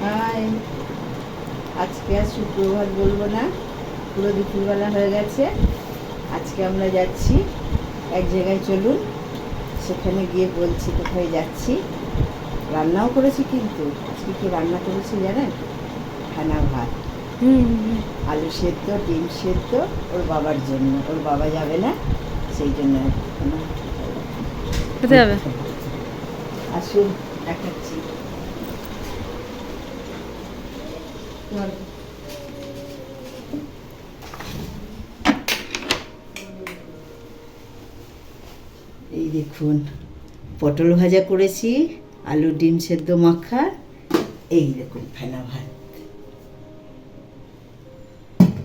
High, আজকে আর সুপ্রভাত বলবো না, পুরো দুপুরবেলা হয়ে গেছে। আজকে আমরা যাচ্ছি এক জায়গায়, চলুন সেখানে গিয়ে বলছি কোথায় যাচ্ছি। রান্নাও করেছি, কিন্তু আজকে কি রান্না করেছি জানেন? খানা ভাত, আলু সেদ্ধ, ডিম সেদ্ধ, ওর বাবার জন্য। ওর বাবা যাবে না, সেই জন্য। কোথায় যাবে? আসুন দেখাচ্ছি। এই দেখুন, পটল ভাজা করেছি, আলু ডিম সেদ্ধ মাখা, এই দেখুন ফেনা ভাত।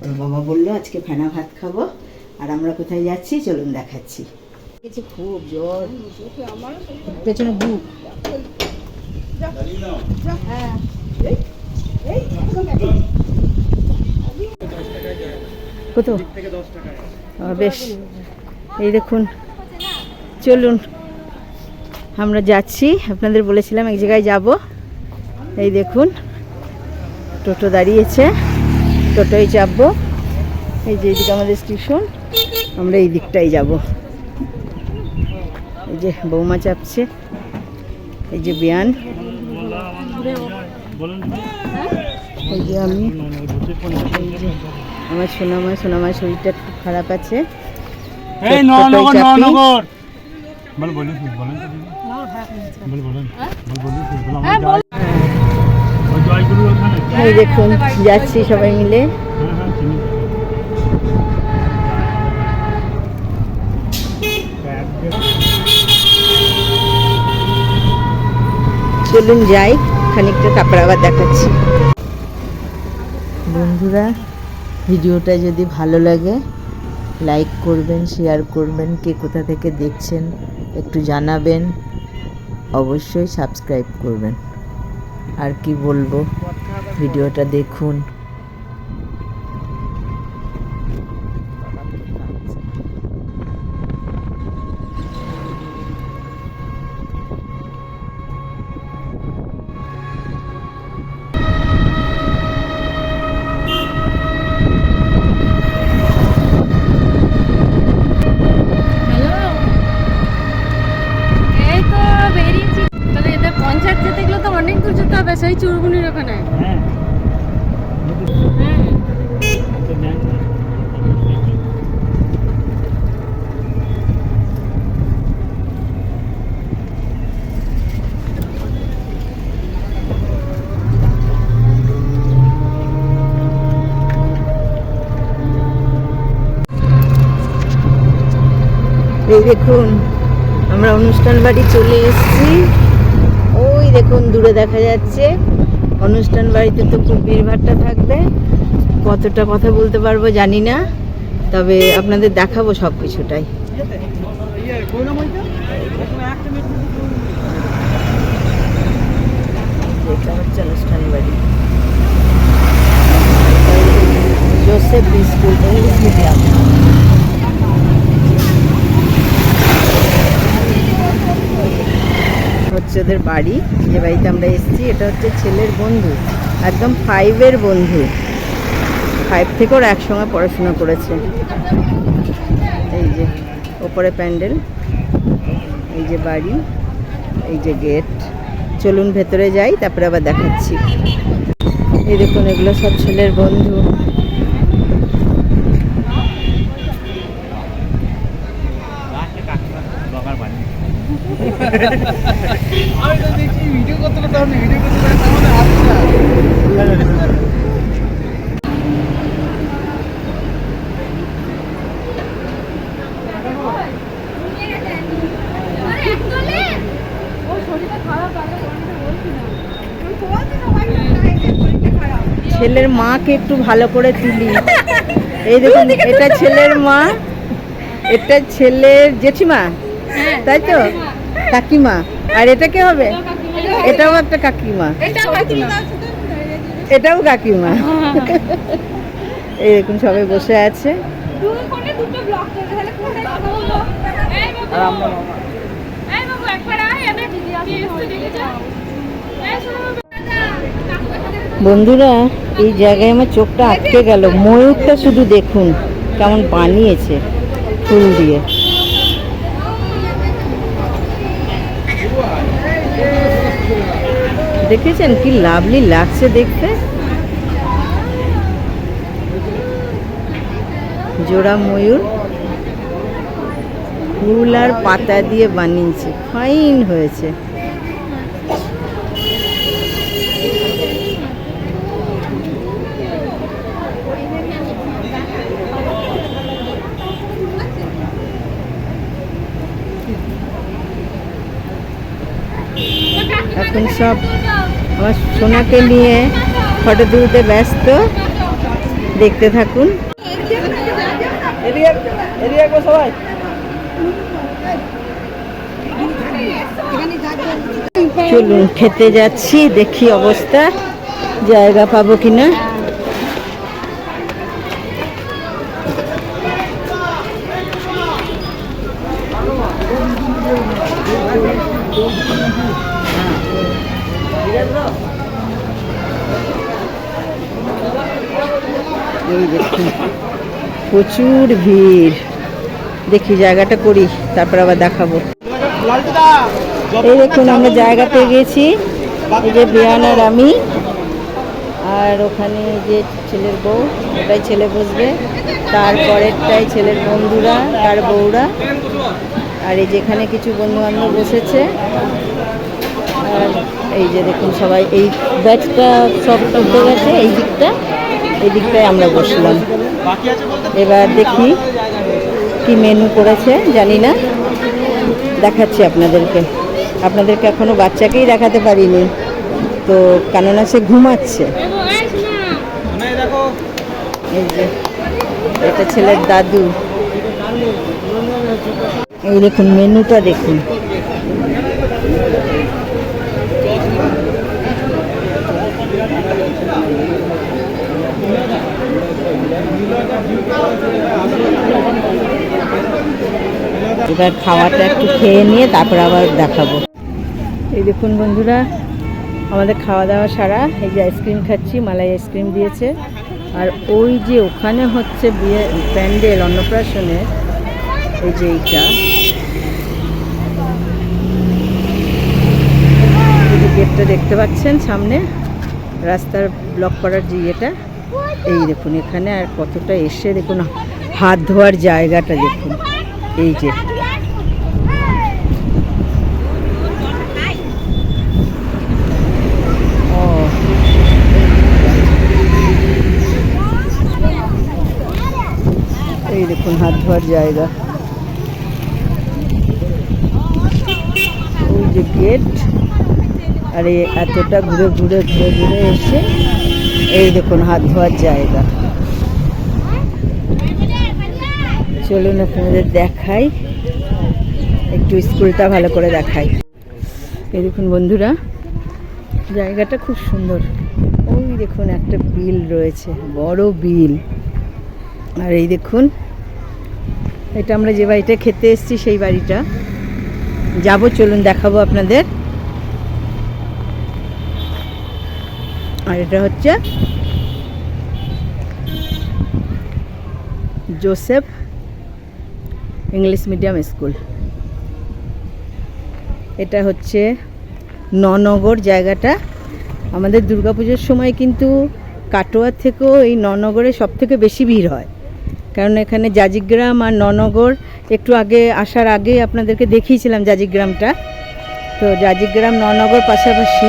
ওর বাবা বললো আজকে ফেনা ভাত খাবো। আর আমরা কোথায় যাচ্ছি চলুন দেখাচ্ছি। খুব জ্বর, পেছনে বুক। কত? বেশ, এই দেখুন, চলুন আমরা যাচ্ছি। আপনাদের বলেছিলাম এক জায়গায় যাব। এই দেখুন টোটো দাঁড়িয়েছে, টোটোয় চাপবো। এই যে এইদিকে আমাদের স্টেশন, আমরা এই দিকটাই যাব। এই যে বৌমা চাপছে, এই যে বিয়ান, এই যে আমি, এই যে আমার সোনামার শরীরটা খুব খারাপ আছে। এই দেখুন যাচ্ছি সবাই মিলে। চলুন যাই, খানিকটা তারপর আবার দেখাচ্ছি। বন্ধুরা, ভিডিওটা যদি ভালো লাগে লাইক করবেন, শেয়ার করবেন, কে কোথা থেকে দেখছেন একটু জানাবেন, অবশ্যই সাবস্ক্রাইব করবেন। আর কি বলবো, ভিডিওটা দেখুন। পঞ্চায়েত যেতে গেলে তো অনেক দূর যেতে হবে, সেই চুরগুনির ওখানে। এই দেখুন আমরা অনুষ্ঠান বাড়ি চলে এসেছি। ওই দেখুন দূরে দেখা যাচ্ছে অনুষ্ঠান বাড়িতে। তো খুব ভিড়ভাট্টা থাকবে, কতটা কথা বলতে পারবো জানি না, তবে আপনাদের দেখাবো সব কিছুটাই। অনুষ্ঠান বাড়ি জোসেফ স্কুল, ইংলিশ মিডিয়াম। হচ্ছে ওদের বাড়ি, যে বাড়িতে আমরা এসেছি। এটা হচ্ছে ছেলের বন্ধু, একদম 5-এর বন্ধু। 5 থেকে ওরা একসঙ্গে পড়াশোনা করেছে। এই যে ওপরে প্যান্ডেল, এই যে বাড়ি, এই যে গেট। চলুন ভেতরে যাই, তারপরে আবার দেখাচ্ছি। এই দেখুন এগুলো সব ছেলের বন্ধু। ছেলের মাকে একটু ভালো করে তুলি। এই দেখুন এটা ছেলের মা, এটা ছেলের জেঠিমা, তাই তো? কাকিমা। আর এটা কে হবে? এটাও একটা কাকিমা, এটাও কাকিমা। এই দেখুন সবাই বসে আছে। বন্ধুরা, এই জায়গায় আমার চোখটা আটকে গেল। ময়ূরটা শুধু দেখুন কেমন বানিয়েছে ফুল দিয়ে। দেখেছেন কি লাভলি লাগছে দেখতে। জোড়া ময়ূর ফুল আর পাতা দিয়ে বানিয়েছে, ফাইন হয়েছে। এখন সব আমার সোনাকে নিয়ে ফটো তুলতে ব্যস্ত, দেখতে থাকুন। চলুন খেতে যাচ্ছি, দেখি অবস্থা, জায়গা পাবো কিনা। এই দেখুন প্রচুর ভিড়। দেখি জায়গাটা করি, তারপর আবার দেখাবো। এই দেখুন আমরা জায়গা পেয়ে গেছি। এই যে বিয়ান আর আমি, আর ওখানে যে ছেলের বউ, ওটাই ছেলে বসবে, তারপরেরটাই ছেলের বন্ধুরা, তার বউরা, আর এই যেখানে কিছু বন্ধু বান্ধব বসেছে। আর এই যে দেখুন সবাই, এই ব্যাচটা সব উঠে গেছে, এই দিকটায় আমরা বসলাম। এবার দেখি কি মেনু করেছে জানি না, দেখাচ্ছি আপনাদেরকে এখনো বাচ্চাকেই দেখাতে পারিনি তো, কেননা সে ঘুমাচ্ছে। এই যে এটা ছেলের দাদু। এই দেখুন মেনুটা দেখুন। এবার খাওয়াটা একটু খেয়ে নিয়ে তারপর আবার দেখাবো। এই দেখুন বন্ধুরা, আমাদের খাওয়া দাওয়া সারা। এই যে আইসক্রিম খাচ্ছি, মালাই আইসক্রিম দিয়েছে। আর ওই যে ওখানে হচ্ছে বিয়ে প্যান্ডেল অন্নপ্রাশনের, এই যে এইটা গেটটা দেখতে পাচ্ছেন সামনে, রাস্তার ব্লক করার যে ইয়েটা, এই দেখুন এখানে। আর কতটা এসে দেখুন হাত ধোয়ার জায়গাটা দেখুন, এই যে এই দেখুন হাত ধোয়ার জায়গা, ওই যে গেট। আর এই এতটা ঘুরে ঘুরে ঘুরে ঘুরে এসে এই দেখুন হাত ধোয়ার জায়গা। চলুন আপনাদের দেখাই, একটু স্কুলটা ভালো করে দেখাই। এই দেখুন বন্ধুরা, জায়গাটা খুব সুন্দর। ওই দেখুন একটা বিল রয়েছে, বড় বিল। আর এই দেখুন এটা আমরা যে বাড়িটা খেতে এসেছি সেই বাড়িটা যাব, চলুন দেখাবো আপনাদের। আর এটা হচ্ছে জোসেফ ইংলিশ মিডিয়াম স্কুল। এটা হচ্ছে ননগর জায়গাটা। আমাদের দুর্গাপুজোর সময় কিন্তু কাটোয়ার থেকেও এই ননগরে সব থেকে বেশি ভিড় হয়, কারণ এখানে জাজিগ্রাম আর ননগর, একটু আগে আসার আগে আপনাদেরকে দেখিয়েছিলাম জাজিগ্রামটা। তো জাজিগ্রাম ননগর পাশাপাশি।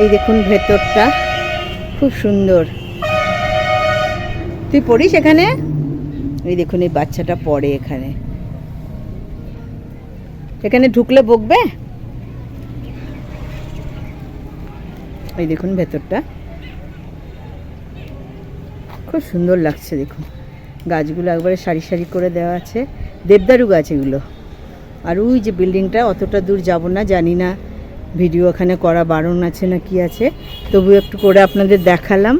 এই দেখুন ভেতরটা খুব সুন্দর। তুই পড়িস এখানে? এই দেখুন এই বাচ্চাটা পড়ে এখানে। এখানে ঢুকলে বকবে। এই দেখুন ভেতরটা খুব সুন্দর লাগছে। দেখুন গাছগুলো একবারে সারি সারি করে দেওয়া আছে, দেবদারু গাছ এগুলো। আর ওই যে বিল্ডিংটা, অতটা দূর যাব না, জানি না ভিডিও এখানে করা বারণ আছে না কি আছে, তবু একটু করে আপনাদের দেখালাম।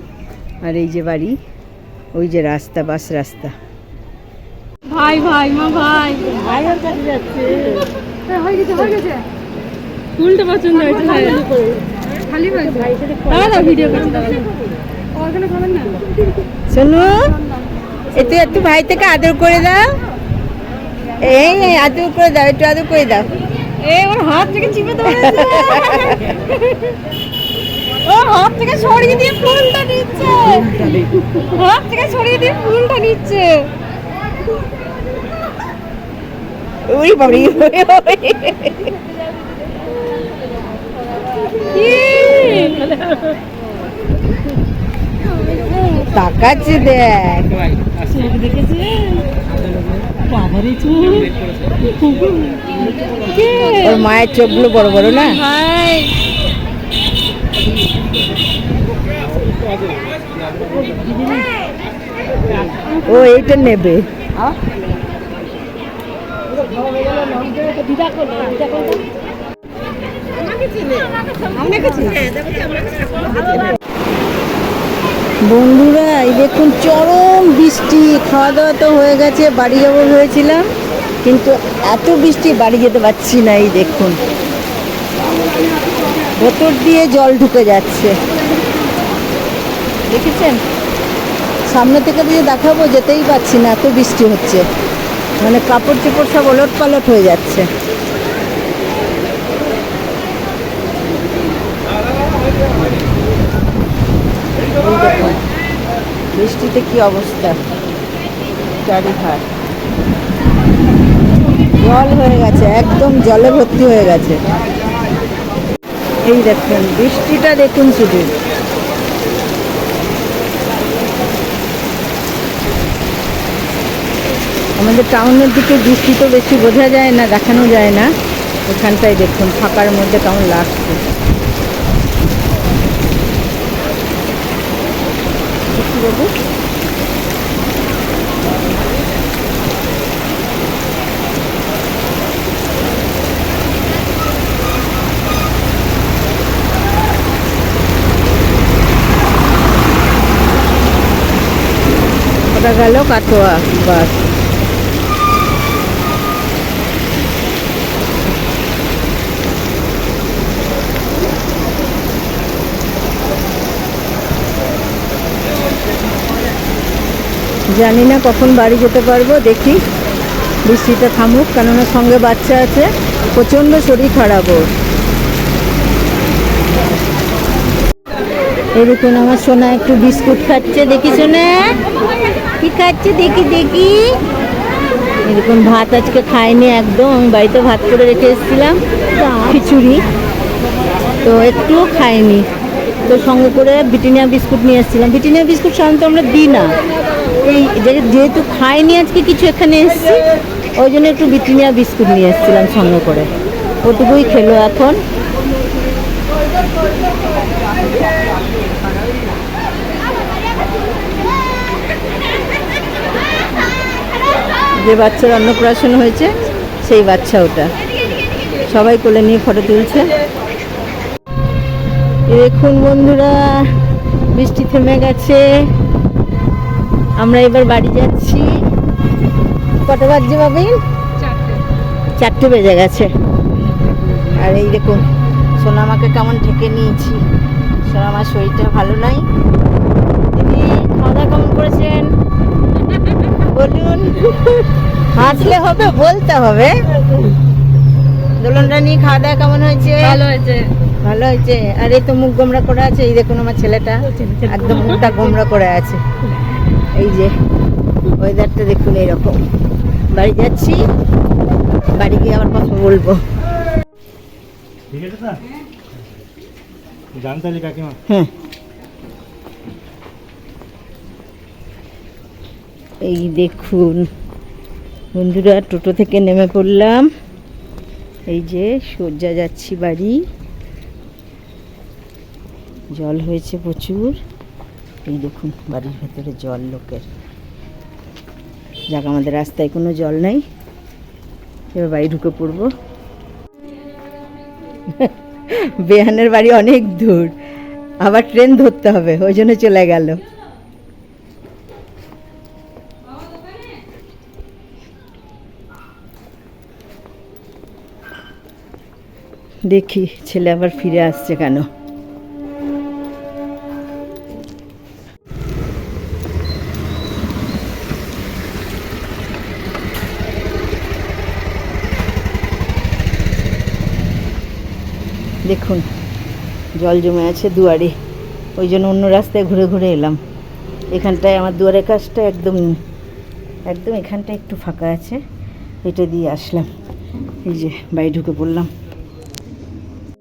আর এই যে বাড়ি, ওই যে রাস্তা, বাস রাস্তা। ভাই ভাই মা ভাই ভাই আর কাছে যাচ্ছে। হয়ে গেছে ফুলটা পছন্দ হয়েছে। খালি হয়েছে দাদা ভিডিও করছি দাদা ওখানে খাবেন না শোনো একটু একটু ভাই থেকে আদর করে দাও এই আদর করে দাও একটু আদর করে দাও এই ওর হাত থেকে চিপে ধরেছে ও হাত থেকে সরিয়ে দিয়ে ফুলটা নিচ্ছে হাত থেকে সরিয়ে দিয়ে ফুলটা নিচ্ছে ওই বাবরি তাকাচ্ছে দেখ ওর মায়ের চোখগুলো বড় বড় না ও এইটা নেবে বন্ধুরা এই দেখুন চরম বৃষ্টি, খাওয়া দাওয়া তো হয়ে গেছে, বাড়ি যাবো ভেবেছিলাম কিন্তু এত বৃষ্টি বাড়ি যেতে পারছি না। এই দেখুন ভেতর দিয়ে জল ঢুকে যাচ্ছে, দেখেছেন? সামনে থেকে দিয়ে দেখাবো যেতেই পারছি না, এত বৃষ্টি হচ্ছে, মানে কাপড় চোপড় সব ওলট পালট হয়ে যাচ্ছে। দেখুন বৃষ্টিতে কি অবস্থা, চারিধার জল হয়ে গেছে, একদম জলে ভর্তি হয়ে গেছে। এই দেখুন বৃষ্টিটা দেখুন শুধু, আমাদের টাউনের দিকে বৃষ্টি তো বেশি বোঝা যায় না, দেখানো যায় না, এখানটায় দেখুন ফাঁকার মধ্যে কেমন লাগছে। বাবু ওটা গেল কাটোয়া বাস। জানি না কখন বাড়ি যেতে পারবো, দেখি বৃষ্টিটা থামুক, কেননা সঙ্গে বাচ্চা আছে, প্রচণ্ড শরীর খারাপ ওর। এই দেখুন আমার সোনা একটু বিস্কুট খাচ্ছে, দেখি সোনা কি খাচ্ছে, দেখি দেখি। এরকম ভাত আজকে খাইনি একদম, আমি বাড়িতে ভাত করে রেখে এসেছিলাম খিচুড়ি, তো একটুও খাইনি, তো সঙ্গে করে ব্রিটানিয়া বিস্কুট নিয়ে এসেছিলাম। ব্রিটানিয়া বিস্কুট সাধারণত আমরা দিই না, এই যেহেতু খাইনি আজকে কিছু এখানে এসেছি, ওই জন্য একটু ব্রিটানিয়া বিস্কুট নিয়ে এসেছিলাম সঙ্গে করে, ওটুকুই খেলো। এখন যে বাচ্চার অন্নপ্রাশন হয়েছে সেই বাচ্চা ওটা, সবাই কোলে নিয়ে ফটো তুলছে। দেখুন বন্ধুরা বৃষ্টি থেমে গেছে, আমরা এবার বাড়ি যাচ্ছি। কটা বাজছে বাবিন? 4টে বেজে গেছে। আর এই দেখুন সোনামাকে কেমন ঢেকে নিয়েছি, সোনামার শরীরটা ভালো নাই। তিনি খাওয়া দাওয়া কেমন করেছেন বলুন, হাসলে হবে, বলতে হবে। দোলনটা নিয়ে খাওয়া দাওয়া কেমন হয়েছে? ভালো হয়েছে, ভালো হয়েছে। আর এই তো মুখ গোমরা করে আছে, এই দেখুন আমার ছেলেটা একদম মুখটা গোমরা করে আছে। এই যে ওয়েদারটা দেখুন এইরকম। বাড়ি যাচ্ছি, বাড়ি গিয়ে আবার কথা বলবো। ঠিক আছে স্যার, জানতে কাকিমা। হ্যাঁ এই দেখুন বন্ধুরা টোটো থেকে নেমে পড়লাম, এই যে সোজা যাচ্ছি বাড়ি। জল হয়েছে প্রচুর, এই দেখুন বাড়ির ভেতরে জল লোকের, যাক আমাদের রাস্তায় কোনো জল নেই, এবার বাড়ি ঢুকে পড়বো। বেহানের বাড়ি অনেক দূর, আবার ট্রেন ধরতে হবে, ওই জন্য চলে গেল। দেখি ছেলে আবার ফিরে আসছে কেন। দেখুন জল জমে আছে দুয়ারে, ওই জন্য অন্য রাস্তায় ঘুরে ঘুরে এলাম। এখানটায় আমার দুয়ারের কাজটা একদম একদম এখানটা একটু ফাঁকা আছে, এটা দিয়ে আসলাম। এই যে বাড়ি ঢুকে পড়লাম।